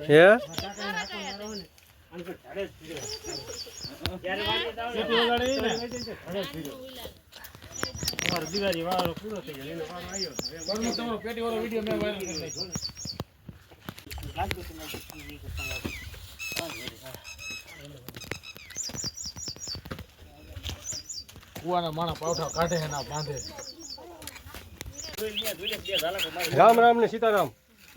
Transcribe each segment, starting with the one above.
હે દિવાળી વાળો પૂરો થઈ ગયો તમારો પેટી વાળો વિડીયો મેં વાયરલ કરી નાખ્યો કુવાના માણા પાવઠા કાઢે એના બાંધે રામ રામ ને સીતારામ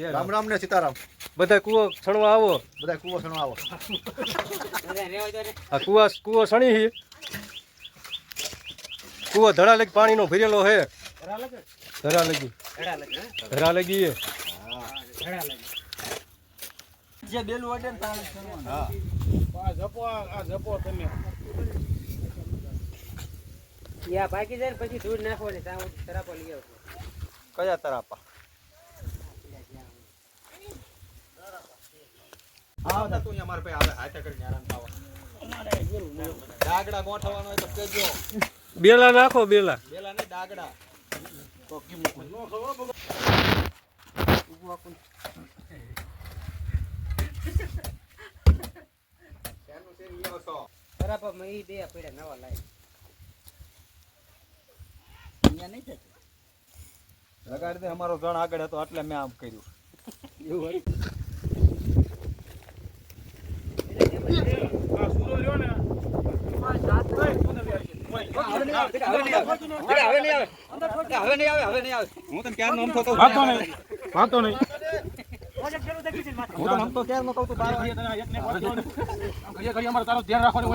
રામ રામ ને સીતારામ બધા કુવો સણવા આવો બધા કુવો સણવા આવો આ કુવો સણી હી કુવો ધડા લગી પાણીનો ભરેલો હે ધરા લગી હે જે બેલું વાડે ને તાણે હા આ જપો તમે યા બાકી જાય પછી દૂધ નાખો ને તાવ તરાપો લઈ આવો કયા તરાપા આવતા તું અમાર પે આવે હાથે કરીને આરામ થાવા ડાગડા ગોઠવવાનો હોય તો કેજો બેલા નાખો બેલા ને ડાગડા તો કિમ નો ખબર ઉભો કેનું છે ઈયો સો તરાપો મે ઈ બે પડ્યા નવા લાઈ અહીંયા નહીં થતું લગાડી દે અમારો જણ આગળ હતો એટલે મેં આમ કર્યું એવું આ સુરો લ્યો ને હું તને ક્યારનો આમ થતો વાંધો નહીં હું તો આમ તો ક્યારનો કહું તું બાર ઘડિયા અમારે તારો ધ્યાન રાખવાનું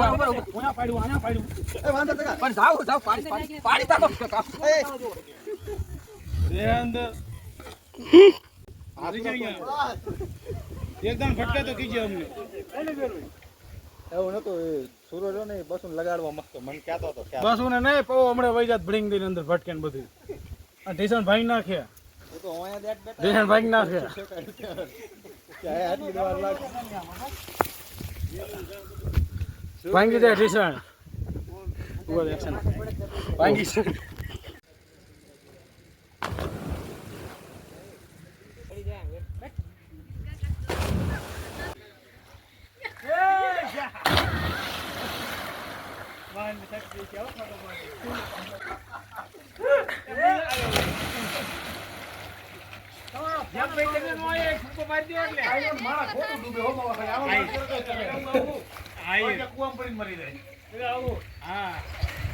ઓયા પાડ્યું આયા પાડ્યું એ વાંધો તકા પણ જાવ પાણી તાકો અંદર એકદમ ફટકે તો કીજે અમને એવું નતું એ સુરો રહ્યો ને બસું લગાડવા મસ્ત મન કહેતો હતો બસ હું નહીં પવો હમણાં વહી જાત ભડીંગ દઈને અંદર ભટકે ને બધું આ ઢીસણ ભાઈ નાખ્યા હું તો અહીંયા દેટ બેઠા ઢીસણ ભાઈ નાખ્યા આટલી વાર લાગ ભાંગી દે ઢીસણ ભાંગી છે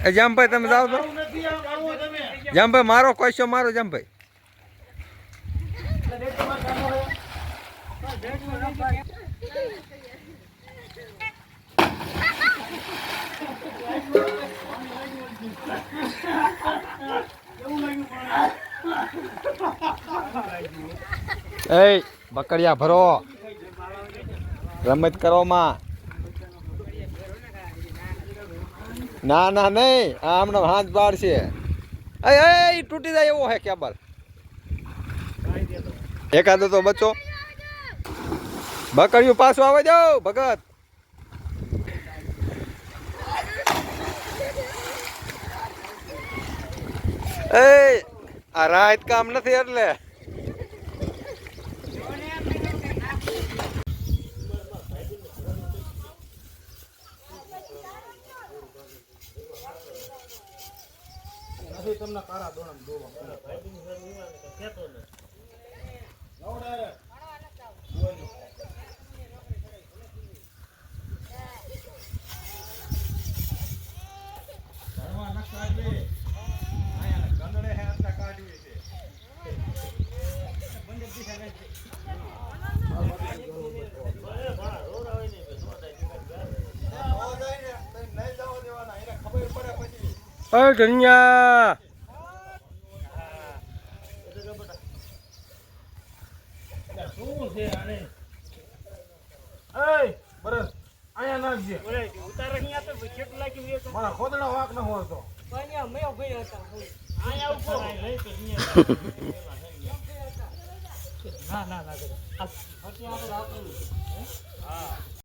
જામભાઈ તમે જાઓ તો જામભાઈ મારો ક્વેશ્ચન મારો જામભાઈ એ બકડિયા ભરો રમત કરો માં ના ના નહીં આ હમણાં હાથ બાર છે એ તૂટી જાય એવો હે કેબલ એકાદો તો બચો બકડિયું પાછું આવે જાઓ ભગત એ આ રાત કામ નથી એટલે તમને કારા દોડમ દોવા અરે ધનિયા શું છે આને એ બરસ આયા નાખજે ઉતાર અહીંયા તો કેટલું લાગ્યું મારા ખોદડા વાક ન હોય તો અહીંયા મેં ભઈ હતા અહીંયા ઉભો ના ના ના